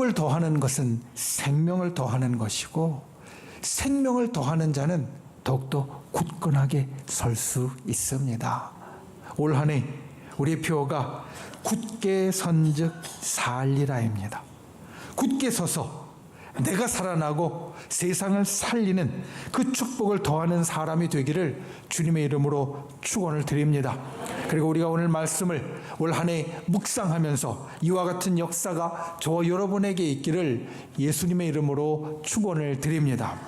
축복을 더하는 것은 생명을 더하는 것이고, 생명을 더하는 자는 더욱더 굳건하게 설 수 있습니다. 올 한 해 우리의 표어가 굳게 선즉 살리라입니다. 굳게 서서 내가 살아나고 세상을 살리는 그 축복을 더하는 사람이 되기를 주님의 이름으로 축원을 드립니다. 그리고 우리가 오늘 말씀을 올 한 해 묵상하면서 이와 같은 역사가 저와 여러분에게 있기를 예수님의 이름으로 축원을 드립니다.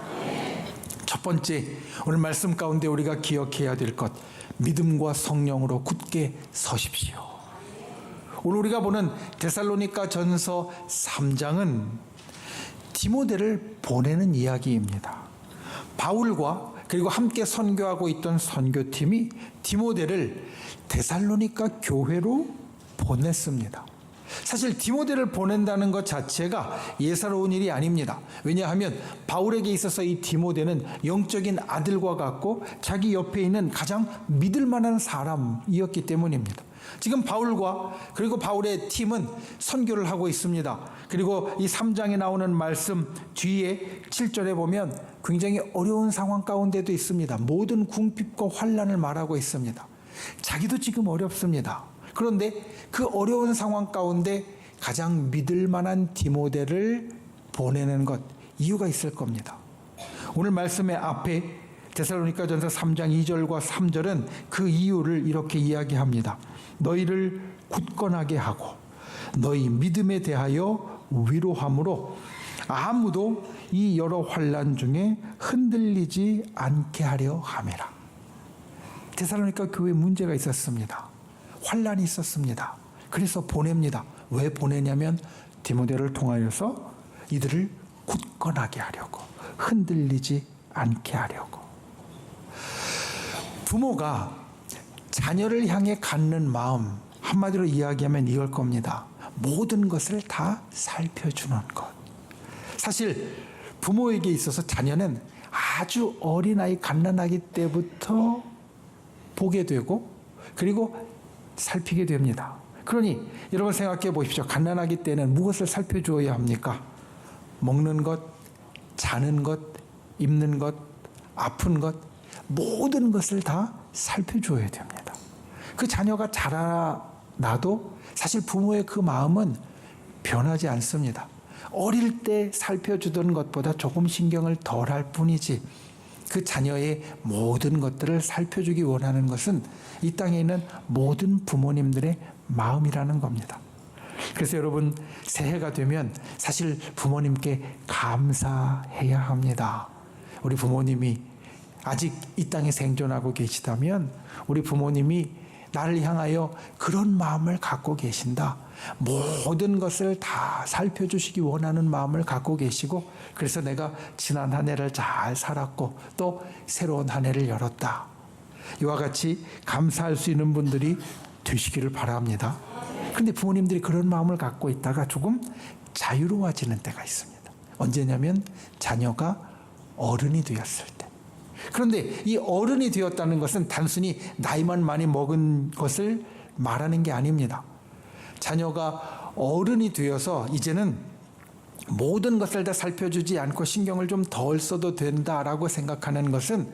첫 번째, 오늘 말씀 가운데 우리가 기억해야 될 것, 믿음과 성령으로 굳게 서십시오. 오늘 우리가 보는 데살로니가 전서 3장은 디모데를 보내는 이야기입니다. 바울과 그리고 함께 선교하고 있던 선교팀이 디모데를 데살로니가 교회로 보냈습니다. 사실 디모데를 보낸다는 것 자체가 예사로운 일이 아닙니다. 왜냐하면 바울에게 있어서 이 디모데는 영적인 아들과 같고 자기 옆에 있는 가장 믿을 만한 사람이었기 때문입니다. 지금 바울과 그리고 바울의 팀은 선교를 하고 있습니다. 그리고 이 3장에 나오는 말씀 뒤에 7절에 보면 굉장히 어려운 상황 가운데도 있습니다. 모든 궁핍과 환난을 말하고 있습니다. 자기도 지금 어렵습니다. 그런데 그 어려운 상황 가운데 가장 믿을 만한 디모데를 보내는 것, 이유가 있을 겁니다. 오늘 말씀의 앞에 데살로니가 전서 3장 2절과 3절은 그 이유를 이렇게 이야기합니다. 너희를 굳건하게 하고 너희 믿음에 대하여 위로함으로 아무도 이 여러 환난 중에 흔들리지 않게 하려 함이라. 데살로니가 교회에 문제가 있었습니다. 환난이 있었습니다. 그래서 보냅니다. 왜 보내냐면 디모데를 통하여서 이들을 굳건하게 하려고, 흔들리지 않게 하려고. 부모가 자녀를 향해 갖는 마음, 한마디로 이야기하면 이걸 겁니다. 모든 것을 다 살펴주는 것. 사실 부모에게 있어서 자녀는 아주 어린아이 갓난아기 때부터 보게 되고 그리고 살피게 됩니다. 그러니 여러분 생각해 보십시오. 갓난아기 때는 무엇을 살펴주어야 합니까? 먹는 것, 자는 것, 입는 것, 아픈 것, 모든 것을 다 살펴줘야 됩니다. 그 자녀가 자라나도 사실 부모의 그 마음은 변하지 않습니다. 어릴 때 살펴주던 것보다 조금 신경을 덜 할 뿐이지 그 자녀의 모든 것들을 살펴주기 원하는 것은 이 땅에 있는 모든 부모님들의 마음이라는 겁니다. 그래서 여러분 새해가 되면 사실 부모님께 감사해야 합니다. 우리 부모님이 아직 이 땅에 생존하고 계시다면 우리 부모님이 나를 향하여 그런 마음을 갖고 계신다. 모든 것을 다 살펴주시기 원하는 마음을 갖고 계시고 그래서 내가 지난 한 해를 잘 살았고 또 새로운 한 해를 열었다. 이와 같이 감사할 수 있는 분들이 되시기를 바랍니다. 그런데 부모님들이 그런 마음을 갖고 있다가 조금 자유로워지는 때가 있습니다. 언제냐면 자녀가 어른이 되었을 때. 그런데 이 어른이 되었다는 것은 단순히 나이만 많이 먹은 것을 말하는 게 아닙니다. 자녀가 어른이 되어서 이제는 모든 것을 다 살펴주지 않고 신경을 좀 덜 써도 된다라고 생각하는 것은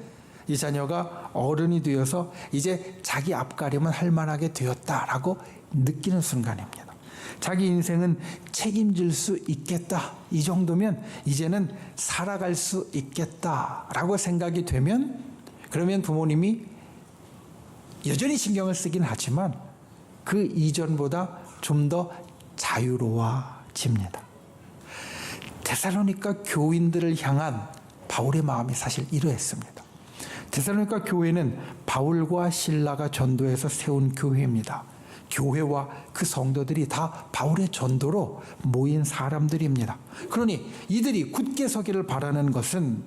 이 자녀가 어른이 되어서 이제 자기 앞가림은 할 만하게 되었다라고 느끼는 순간입니다. 자기 인생은 책임질 수 있겠다. 이 정도면 이제는 살아갈 수 있겠다라고 생각이 되면 그러면 부모님이 여전히 신경을 쓰긴 하지만 그 이전보다 좀 더 자유로워집니다. 데살로니가 교인들을 향한 바울의 마음이 사실 이러했습니다. 데살로니가 교회는 바울과 실라가 전도해서 세운 교회입니다. 교회와 그 성도들이 다 바울의 전도로 모인 사람들입니다. 그러니 이들이 굳게 서기를 바라는 것은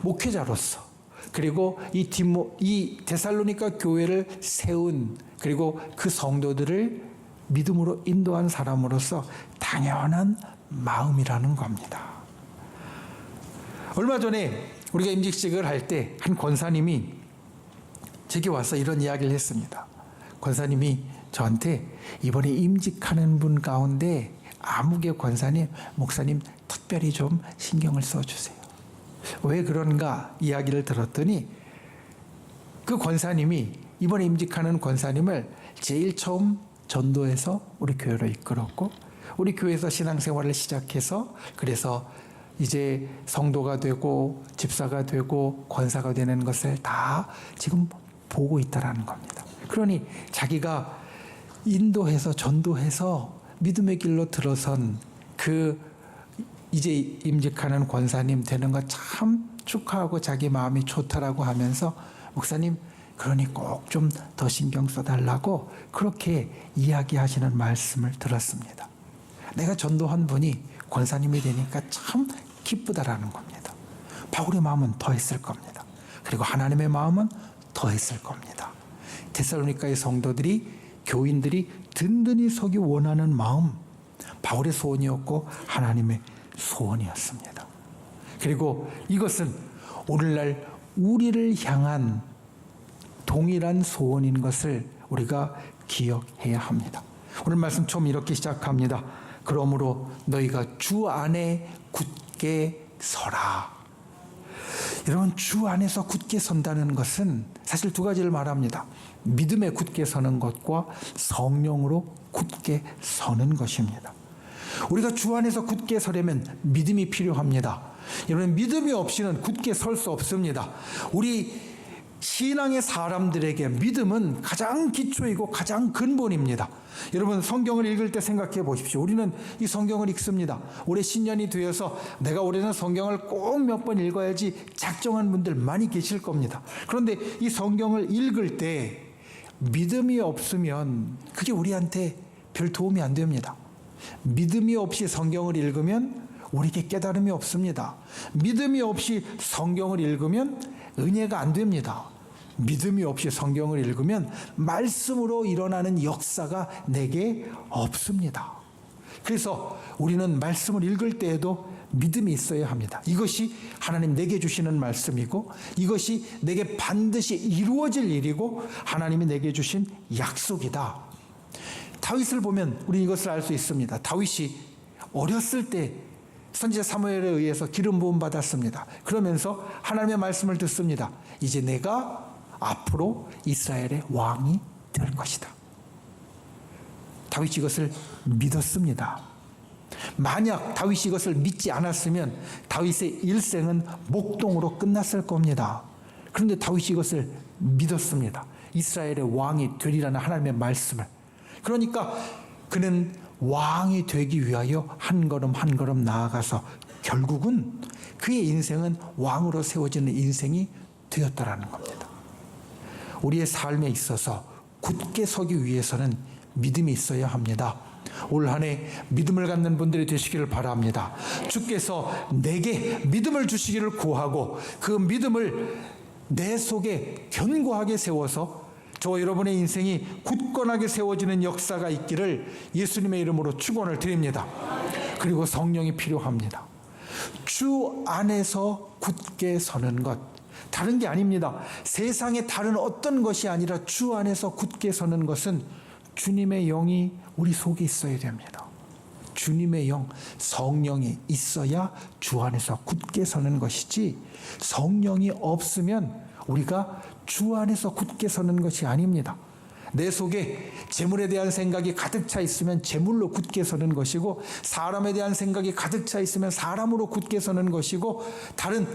목회자로서 그리고 이 데살로니가 교회를 세운 그리고 그 성도들을 믿음으로 인도한 사람으로서 당연한 마음이라는 겁니다. 얼마 전에 우리가 임직식을 할 때 한 권사님이 제게 와서 이런 이야기를 했습니다. 권사님이 저한테 이번에 임직하는 분 가운데 아무개 권사님, 목사님 특별히 좀 신경을 써주세요. 왜 그런가 이야기를 들었더니 그 권사님이 이번에 임직하는 권사님을 제일 처음 전도해서 우리 교회로 이끌었고 우리 교회에서 신앙생활을 시작해서 그래서 이제 성도가 되고 집사가 되고 권사가 되는 것을 다 지금 보고 있다라는 겁니다. 그러니 자기가 인도해서 전도해서 믿음의 길로 들어선 그 이제 임직하는 권사님 되는 거 참 축하하고 자기 마음이 좋다라고 하면서 목사님 그러니 꼭 좀 더 신경 써달라고 그렇게 이야기하시는 말씀을 들었습니다. 내가 전도한 분이 권사님이 되니까 참 기쁘다라는 겁니다. 바울의 마음은 더 했을 겁니다. 그리고 하나님의 마음은 더 했을 겁니다. 데살로니가의 성도들이 교인들이 든든히 서기 원하는 마음, 바울의 소원이었고 하나님의 소원이었습니다. 그리고 이것은 오늘날 우리를 향한 동일한 소원인 것을 우리가 기억해야 합니다. 오늘 말씀 처음 이렇게 시작합니다. 그러므로 너희가 주 안에 굳게 서라. 여러분, 주 안에서 굳게 선다는 것은 사실 두 가지를 말합니다. 믿음에 굳게 서는 것과 성령으로 굳게 서는 것입니다. 우리가 주 안에서 굳게 서려면 믿음이 필요합니다. 여러분, 믿음이 없이는 굳게 설 수 없습니다. 우리 신앙의 사람들에게 믿음은 가장 기초이고 가장 근본입니다. 여러분, 성경을 읽을 때 생각해 보십시오. 우리는 이 성경을 읽습니다. 올해 신년이 되어서 내가 올해는 성경을 꼭 몇 번 읽어야지 작정한 분들 많이 계실 겁니다. 그런데 이 성경을 읽을 때 믿음이 없으면 그게 우리한테 별 도움이 안 됩니다. 믿음이 없이 성경을 읽으면 우리에게 깨달음이 없습니다. 믿음이 없이 성경을 읽으면 은혜가 안 됩니다. 믿음이 없이 성경을 읽으면 말씀으로 일어나는 역사가 내게 없습니다. 그래서 우리는 말씀을 읽을 때에도 믿음이 있어야 합니다. 이것이 하나님 내게 주시는 말씀이고 이것이 내게 반드시 이루어질 일이고 하나님이 내게 주신 약속이다. 다윗을 보면 우리 이것을 알 수 있습니다. 다윗이 어렸을 때 선지자 사무엘에 의해서 기름 부음 받았습니다. 그러면서 하나님의 말씀을 듣습니다. 이제 내가 앞으로 이스라엘의 왕이 될 것이다. 다윗이 이것을 믿었습니다. 만약 다윗이 이것을 믿지 않았으면 다윗의 일생은 목동으로 끝났을 겁니다. 그런데 다윗이 이것을 믿었습니다. 이스라엘의 왕이 되리라는 하나님의 말씀을. 그러니까 그는 왕이 되기 위하여 한 걸음 한 걸음 나아가서 결국은 그의 인생은 왕으로 세워지는 인생이 되었다라는 겁니다. 우리의 삶에 있어서 굳게 서기 위해서는 믿음이 있어야 합니다. 올 한 해 믿음을 갖는 분들이 되시기를 바랍니다. 주께서 내게 믿음을 주시기를 구하고 그 믿음을 내 속에 견고하게 세워서 저와 여러분의 인생이 굳건하게 세워지는 역사가 있기를 예수님의 이름으로 축원을 드립니다. 그리고 성령이 필요합니다. 주 안에서 굳게 서는 것, 다른 게 아닙니다. 세상의 다른 어떤 것이 아니라 주 안에서 굳게 서는 것은 주님의 영이 우리 속에 있어야 됩니다. 주님의 영, 성령이 있어야 주 안에서 굳게 서는 것이지 성령이 없으면 우리가 주 안에서 굳게 서는 것이 아닙니다. 내 속에 재물에 대한 생각이 가득 차 있으면 재물로 굳게 서는 것이고 사람에 대한 생각이 가득 차 있으면 사람으로 굳게 서는 것이고 다른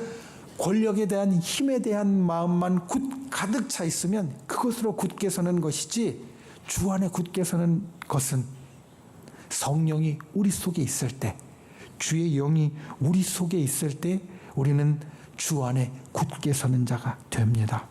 권력에 대한 힘에 대한 마음만 가득 차 있으면 그것으로 굳게 서는 것이지 주 안에 굳게 서는 것은 성령이 우리 속에 있을 때 주의 영이 우리 속에 있을 때 우리는 주 안에 굳게 서는 자가 됩니다.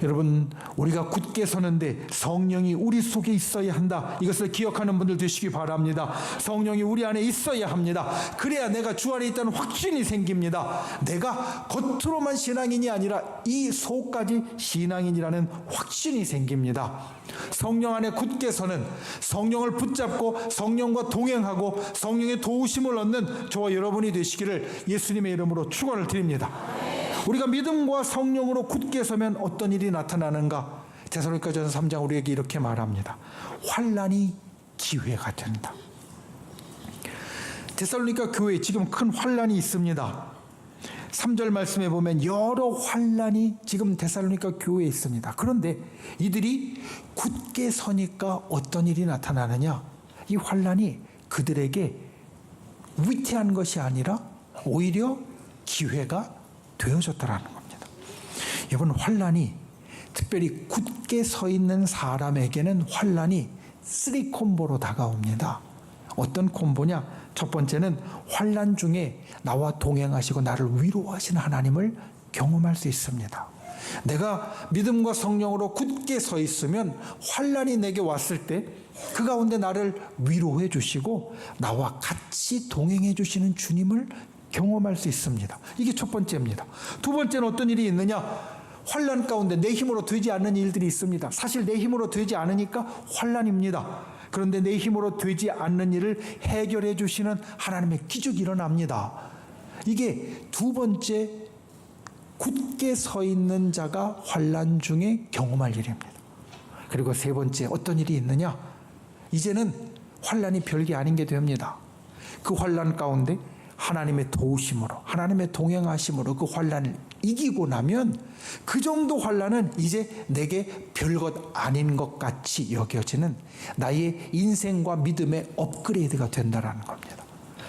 여러분, 우리가 굳게 서는데 성령이 우리 속에 있어야 한다. 이것을 기억하는 분들 되시기 바랍니다. 성령이 우리 안에 있어야 합니다. 그래야 내가 주 안에 있다는 확신이 생깁니다. 내가 겉으로만 신앙인이 아니라 이 속까지 신앙인이라는 확신이 생깁니다. 성령 안에 굳게 서는, 성령을 붙잡고 성령과 동행하고 성령의 도우심을 얻는 저와 여러분이 되시기를 예수님의 이름으로 축원을 드립니다. 우리가 믿음과 성령으로 굳게 서면 어떤 일이 나타나는가? 데살로니가전서 3장 우리에게 이렇게 말합니다. 환난이 기회가 된다. 데살로니가 교회에 지금 큰 환란이 있습니다. 3절 말씀에 보면 여러 환란이 지금 데살로니가 교회에 있습니다. 그런데 이들이 굳게 서니까 어떤 일이 나타나느냐? 이 환란이 그들에게 위태한 것이 아니라 오히려 기회가 되어졌다라는 겁니다. 이번 환란이 특별히 굳게 서 있는 사람에게는 환란이 3콤보로 다가옵니다. 어떤 콤보냐? 첫 번째는 환란 중에 나와 동행하시고 나를 위로하시는 하나님을 경험할 수 있습니다. 내가 믿음과 성령으로 굳게 서 있으면 환란이 내게 왔을 때 그 가운데 나를 위로해 주시고 나와 같이 동행해 주시는 주님을 경험할 수 있습니다. 이게 첫 번째입니다. 두 번째는 어떤 일이 있느냐? 환란 가운데 내 힘으로 되지 않는 일들이 있습니다. 사실 내 힘으로 되지 않으니까 환란입니다. 그런데 내 힘으로 되지 않는 일을 해결해 주시는 하나님의 기적이 일어납니다. 이게 두 번째 굳게 서 있는 자가 환란 중에 경험할 일입니다. 그리고 세 번째 어떤 일이 있느냐? 이제는 환란이 별게 아닌 게 됩니다. 그 환란 가운데 하나님의 도우심으로 하나님의 동행하심으로 그 환란을 이기고 나면 그 정도 환란은 이제 내게 별것 아닌 것 같이 여겨지는 나의 인생과 믿음의 업그레이드가 된다는 겁니다.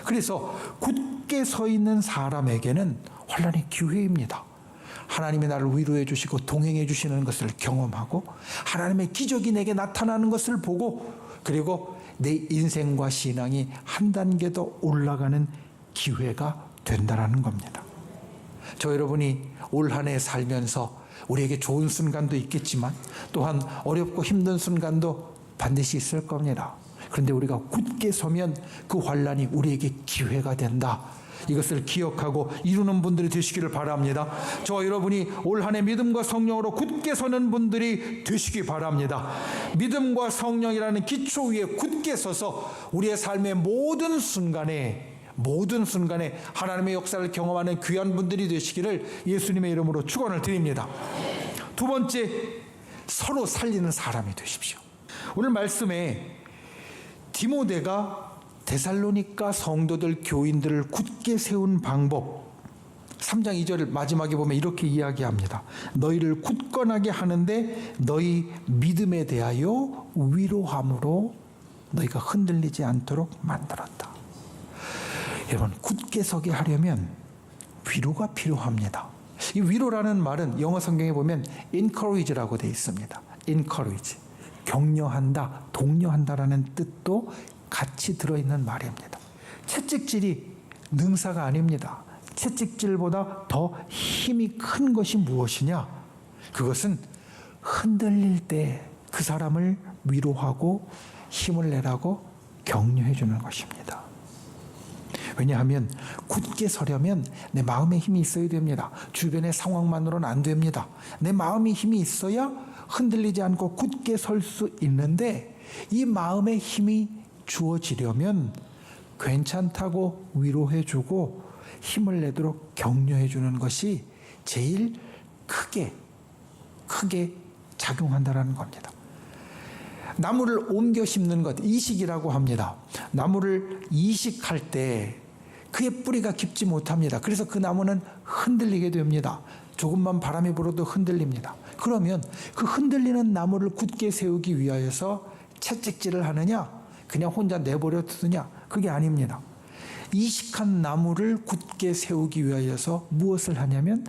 그래서 굳게 서 있는 사람에게는 환란이 기회입니다. 하나님이 나를 위로해 주시고 동행해 주시는 것을 경험하고 하나님의 기적이 내게 나타나는 것을 보고 그리고 내 인생과 신앙이 한 단계 더 올라가는 기회가 된다는 겁니다. 저 여러분이 올 한 해 살면서 우리에게 좋은 순간도 있겠지만 또한 어렵고 힘든 순간도 반드시 있을 겁니다. 그런데 우리가 굳게 서면 그 환란이 우리에게 기회가 된다. 이것을 기억하고 이루는 분들이 되시기를 바랍니다. 저와 여러분이 올 한 해 믿음과 성령으로 굳게 서는 분들이 되시기 바랍니다. 믿음과 성령이라는 기초 위에 굳게 서서 우리의 삶의 모든 순간에 하나님의 역사를 경험하는 귀한 분들이 되시기를 예수님의 이름으로 축원을 드립니다. 두 번째, 서로 살리는 사람이 되십시오. 오늘 말씀에 디모데가 데살로니가 성도들 교인들을 굳게 세운 방법 3장 2절 마지막에 보면 이렇게 이야기합니다. 너희를 굳건하게 하는데 너희 믿음에 대하여 위로함으로 너희가 흔들리지 않도록 만들었다. 여러분, 굳게 서게 하려면 위로가 필요합니다. 이 위로라는 말은 영어 성경에 보면 encourage라고 되어 있습니다. encourage, 격려한다, 독려한다라는 뜻도 같이 들어있는 말입니다. 채찍질이 능사가 아닙니다. 채찍질보다 더 힘이 큰 것이 무엇이냐? 그것은 흔들릴 때 그 사람을 위로하고 힘을 내라고 격려해 주는 것입니다. 왜냐하면 굳게 서려면 내 마음에 힘이 있어야 됩니다. 주변의 상황만으로는 안 됩니다. 내 마음이 힘이 있어야 흔들리지 않고 굳게 설 수 있는데 이 마음의 힘이 주어지려면 괜찮다고 위로해주고 힘을 내도록 격려해주는 것이 제일 크게 작용한다는 겁니다. 나무를 옮겨 심는 것, 이식이라고 합니다. 나무를 이식할 때 그의 뿌리가 깊지 못합니다. 그래서 그 나무는 흔들리게 됩니다. 조금만 바람이 불어도 흔들립니다. 그러면 그 흔들리는 나무를 굳게 세우기 위하여서 채찍질을 하느냐? 그냥 혼자 내버려 두느냐? 그게 아닙니다. 이식한 나무를 굳게 세우기 위하여서 무엇을 하냐면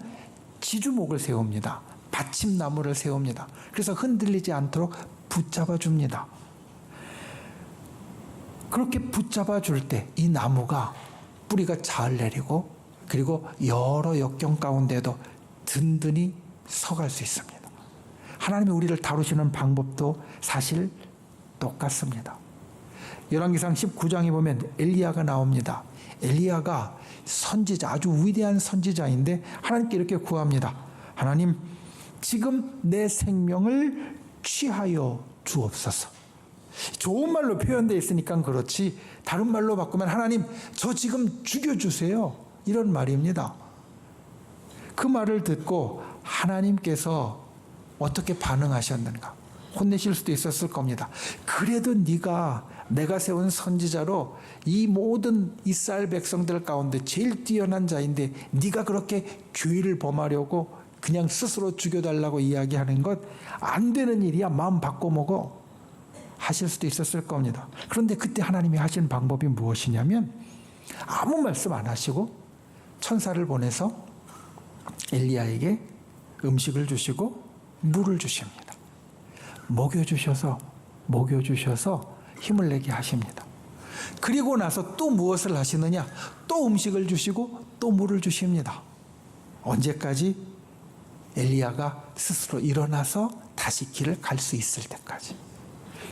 지주목을 세웁니다. 받침나무를 세웁니다. 그래서 흔들리지 않도록 붙잡아 줍니다. 그렇게 붙잡아 줄 때 이 나무가 뿌리가 잘 내리고 그리고 여러 역경 가운데도 든든히 서갈 수 있습니다. 하나님이 우리를 다루시는 방법도 사실 똑같습니다. 열왕기상 19장에 보면 엘리야가 나옵니다. 엘리야가 선지자, 아주 위대한 선지자인데 하나님께 이렇게 구합니다. 하나님, 지금 내 생명을 취하여 주옵소서. 좋은 말로 표현되어 있으니까 그렇지 다른 말로 바꾸면 하나님, 저 지금 죽여주세요. 이런 말입니다. 그 말을 듣고 하나님께서 어떻게 반응하셨는가? 혼내실 수도 있었을 겁니다. 그래도 네가 내가 세운 선지자로 이 모든 이스라엘 백성들 가운데 제일 뛰어난 자인데 네가 그렇게 규의를 범하려고 그냥 스스로 죽여달라고 이야기하는 것 안 되는 일이야. 마음 바꿔 먹어. 하실 수도 있었을 겁니다. 그런데 그때 하나님이 하신 방법이 무엇이냐면 아무 말씀 안 하시고 천사를 보내서 엘리야에게 음식을 주시고 물을 주십니다. 먹여주셔서 힘을 내게 하십니다. 그리고 나서 또 무엇을 하시느냐? 또 음식을 주시고 또 물을 주십니다. 언제까지? 엘리야가 스스로 일어나서 다시 길을 갈 수 있을 때까지.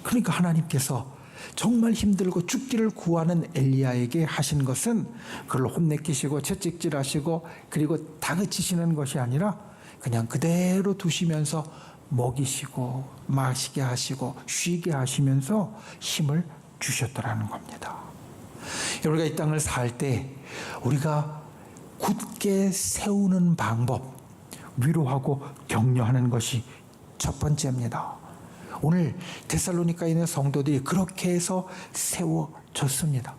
그러니까 하나님께서 정말 힘들고 죽기를 구하는 엘리야에게 하신 것은 그걸 혼내키시고 채찍질하시고 그리고 다그치시는 것이 아니라 그냥 그대로 두시면서 먹이시고 마시게 하시고 쉬게 하시면서 힘을 주셨더라는 겁니다. 우리가 이 땅을 살 때 우리가 굳게 세우는 방법, 위로하고 격려하는 것이 첫 번째입니다. 오늘 데살로니가에 있는 성도들이 그렇게 해서 세워졌습니다.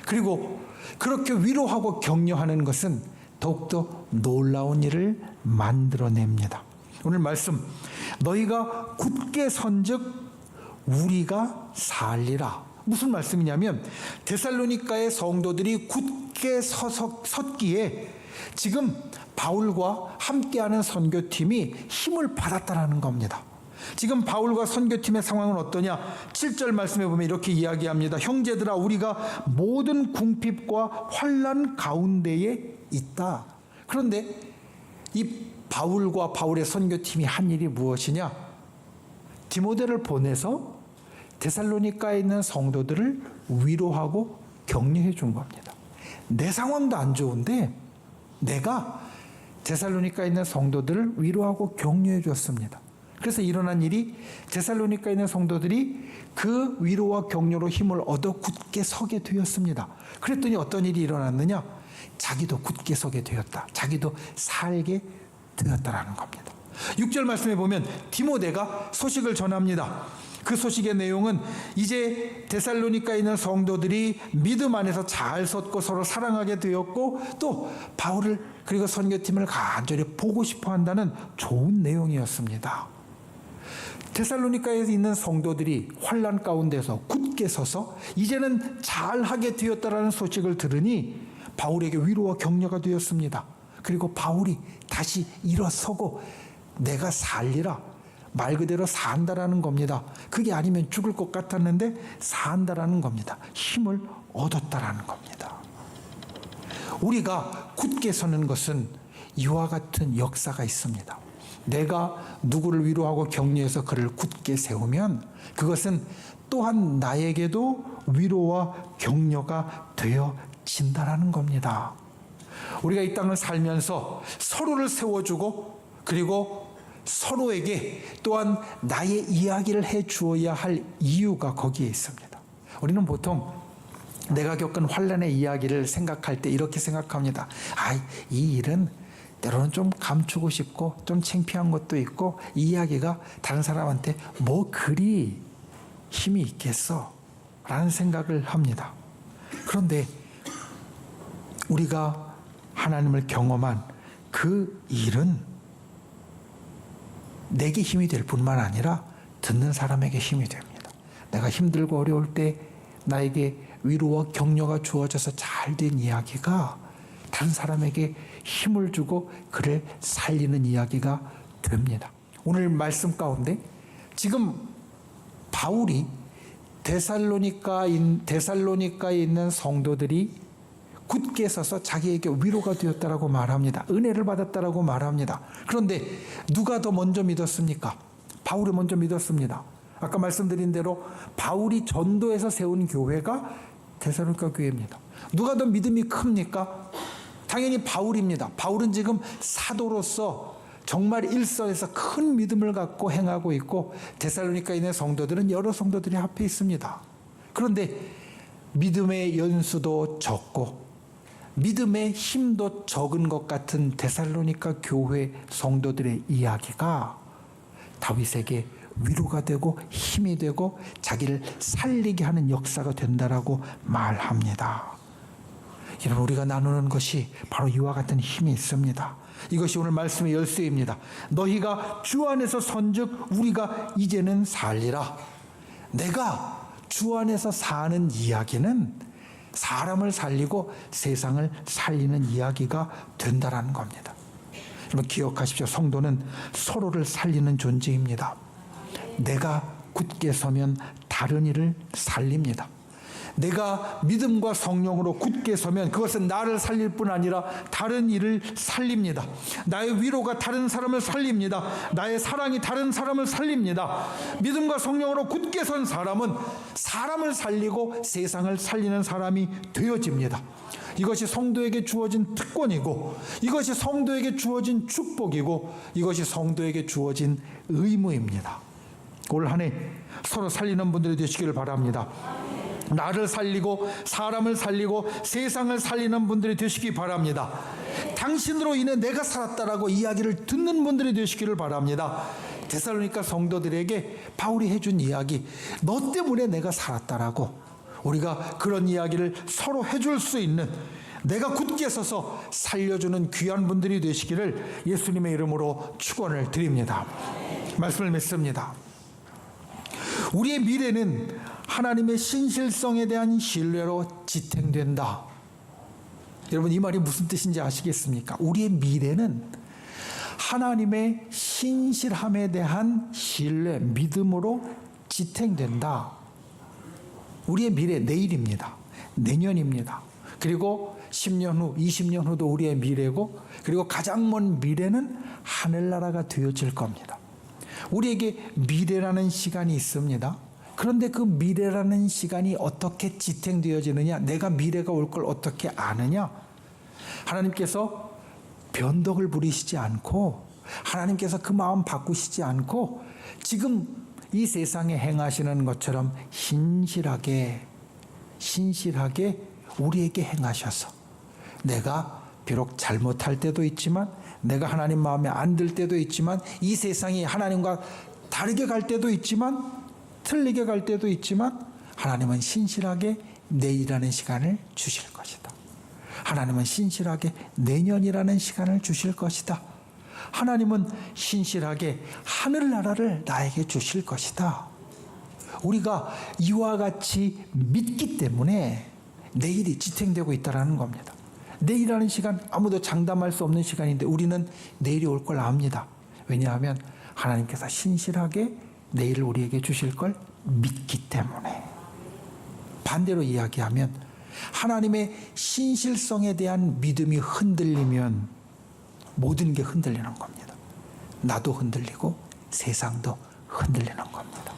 그리고 그렇게 위로하고 격려하는 것은 더욱더 놀라운 일을 만들어냅니다. 오늘 말씀, 너희가 굳게 선즉 우리가 살리라. 무슨 말씀이냐면 데살로니가의 성도들이 굳게 섰기에 지금 바울과 함께하는 선교팀이 힘을 받았다는 겁니다. 지금 바울과 선교팀의 상황은 어떠냐? 7절 말씀에 보면 이렇게 이야기합니다. 형제들아, 우리가 모든 궁핍과 환난 가운데에 있다. 그런데 이 바울과 바울의 선교팀이 한 일이 무엇이냐? 디모데를 보내서 데살로니가에 있는 성도들을 위로하고 격려해 준 겁니다. 내 상황도 안 좋은데 내가 데살로니가에 있는 성도들을 위로하고 격려해 줬습니다. 그래서 일어난 일이 데살로니가에 있는 성도들이 그 위로와 격려로 힘을 얻어 굳게 서게 되었습니다. 그랬더니 어떤 일이 일어났느냐? 자기도 굳게 서게 되었다. 자기도 살게 되었다라는 겁니다. 6절 말씀에 보면 디모데가 소식을 전합니다. 그 소식의 내용은 이제 데살로니가에 있는 성도들이 믿음 안에서 잘 섰고 서로 사랑하게 되었고 또 바울을 그리고 선교팀을 간절히 보고 싶어 한다는 좋은 내용이었습니다. 데살로니가에 있는 성도들이 환난 가운데서 굳게 서서 이제는 잘하게 되었다라는 소식을 들으니 바울에게 위로와 격려가 되었습니다. 그리고 바울이 다시 일어서고 내가 살리라. 말 그대로 산다라는 겁니다. 그게 아니면 죽을 것 같았는데 산다라는 겁니다. 힘을 얻었다라는 겁니다. 우리가 굳게 서는 것은 이와 같은 역사가 있습니다. 내가 누구를 위로하고 격려해서 그를 굳게 세우면 그것은 또한 나에게도 위로와 격려가 되어진다라는 겁니다. 우리가 이 땅을 살면서 서로를 세워주고 그리고 서로에게 또한 나의 이야기를 해 주어야 할 이유가 거기에 있습니다. 우리는 보통 내가 겪은 환난의 이야기를 생각할 때 이렇게 생각합니다. 이 일은 때로는 좀 감추고 싶고 좀 창피한 것도 있고 이 이야기가 다른 사람한테 뭐 그리 힘이 있겠어 라는 생각을 합니다. 그런데 우리가 하나님을 경험한 그 일은 내게 힘이 될 뿐만 아니라 듣는 사람에게 힘이 됩니다. 내가 힘들고 어려울 때 나에게 위로와 격려가 주어져서 잘된 이야기가 다른 사람에게 힘을 주고 그를 살리는 이야기가 됩니다. 오늘 말씀 가운데 지금 바울이 데살로니가에 있는 성도들이 굳게 서서 자기에게 위로가 되었다라고 말합니다. 은혜를 받았다라고 말합니다. 그런데 누가 더 먼저 믿었습니까? 바울이 먼저 믿었습니다. 아까 말씀드린 대로 바울이 전도해서 세운 교회가 데살로니가 교회입니다. 누가 더 믿음이 큽니까? 당연히 바울입니다. 바울은 지금 사도로서 정말 일선에서 큰 믿음을 갖고 행하고 있고 데살로니가에 있는 성도들은 여러 성도들이 앞에 있습니다. 그런데 믿음의 연수도 적고 믿음의 힘도 적은 것 같은 데살로니가 교회 성도들의 이야기가 다윗에게 위로가 되고 힘이 되고 자기를 살리게 하는 역사가 된다라고 말합니다. 여러분, 우리가 나누는 것이 바로 이와 같은 힘이 있습니다. 이것이 오늘 말씀의 열쇠입니다. 너희가 주 안에서 선즉 우리가 이제는 살리라. 내가 주 안에서 사는 이야기는 사람을 살리고 세상을 살리는 이야기가 된다라는 겁니다. 여러분, 기억하십시오. 성도는 서로를 살리는 존재입니다. 내가 굳게 서면 다른 이를 살립니다. 내가 믿음과 성령으로 굳게 서면 그것은 나를 살릴 뿐 아니라 다른 이를 살립니다. 나의 위로가 다른 사람을 살립니다. 나의 사랑이 다른 사람을 살립니다. 믿음과 성령으로 굳게 선 사람은 사람을 살리고 세상을 살리는 사람이 되어집니다. 이것이 성도에게 주어진 특권이고, 이것이 성도에게 주어진 축복이고, 이것이 성도에게 주어진 의무입니다. 올 한 해 서로 살리는 분들이 되시기를 바랍니다. 나를 살리고 사람을 살리고 세상을 살리는 분들이 되시기 바랍니다. 당신으로 인해 내가 살았다라고 이야기를 듣는 분들이 되시기를 바랍니다. 데살로니가 성도들에게 바울이 해준 이야기, 너 때문에 내가 살았다라고 우리가 그런 이야기를 서로 해줄 수 있는, 내가 굳게 서서 살려주는 귀한 분들이 되시기를 예수님의 이름으로 축원을 드립니다. 말씀을 맺습니다. 우리의 미래는 하나님의 신실성에 대한 신뢰로 지탱된다. 여러분, 이 말이 무슨 뜻인지 아시겠습니까? 우리의 미래는 하나님의 신실함에 대한 신뢰, 믿음으로 지탱된다. 우리의 미래, 내일입니다. 내년입니다. 그리고 10년 후, 20년 후도 우리의 미래고, 그리고 가장 먼 미래는 하늘나라가 되어질 겁니다. 우리에게 미래라는 시간이 있습니다. 그런데 그 미래라는 시간이 어떻게 지탱되어지느냐, 내가 미래가 올 걸 어떻게 아느냐, 하나님께서 변덕을 부리시지 않고, 하나님께서 그 마음 바꾸시지 않고 지금 이 세상에 행하시는 것처럼 신실하게 우리에게 행하셔서, 내가 비록 잘못할 때도 있지만, 내가 하나님 마음에 안 들 때도 있지만, 이 세상이 하나님과 다르게 갈 때도 있지만, 틀리게 갈 때도 있지만, 하나님은 신실하게 내일이라는 시간을 주실 것이다. 하나님은 신실하게 내년이라는 시간을 주실 것이다. 하나님은 신실하게 하늘나라를 나에게 주실 것이다. 우리가 이와 같이 믿기 때문에 내일이 지탱되고 있다는 겁니다. 내일이라는 시간, 아무도 장담할 수 없는 시간인데 우리는 내일이 올 걸 압니다. 왜냐하면 하나님께서 신실하게 내일을 우리에게 주실 걸 믿기 때문에. 반대로 이야기하면 하나님의 신실성에 대한 믿음이 흔들리면 모든 게 흔들리는 겁니다. 나도 흔들리고 세상도 흔들리는 겁니다.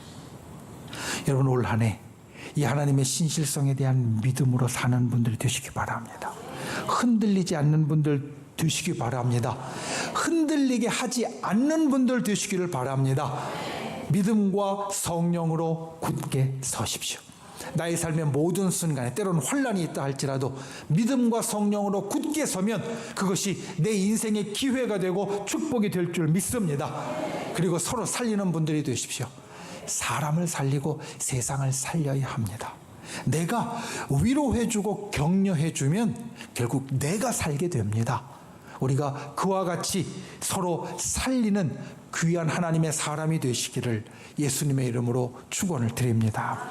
여러분, 올 한 해 이 하나님의 신실성에 대한 믿음으로 사는 분들이 되시기 바랍니다. 흔들리지 않는 분들 되시기 바랍니다. 흔들리게 하지 않는 분들 되시기를 바랍니다. 믿음과 성령으로 굳게 서십시오. 나의 삶의 모든 순간에 때로는 환난이 있다 할지라도 믿음과 성령으로 굳게 서면 그것이 내 인생의 기회가 되고 축복이 될 줄 믿습니다. 그리고 서로 살리는 분들이 되십시오. 사람을 살리고 세상을 살려야 합니다. 내가 위로해주고 격려해주면 결국 내가 살게 됩니다. 우리가 그와 같이 서로 살리는 귀한 하나님의 사람이 되시기를 예수님의 이름으로 축원을 드립니다.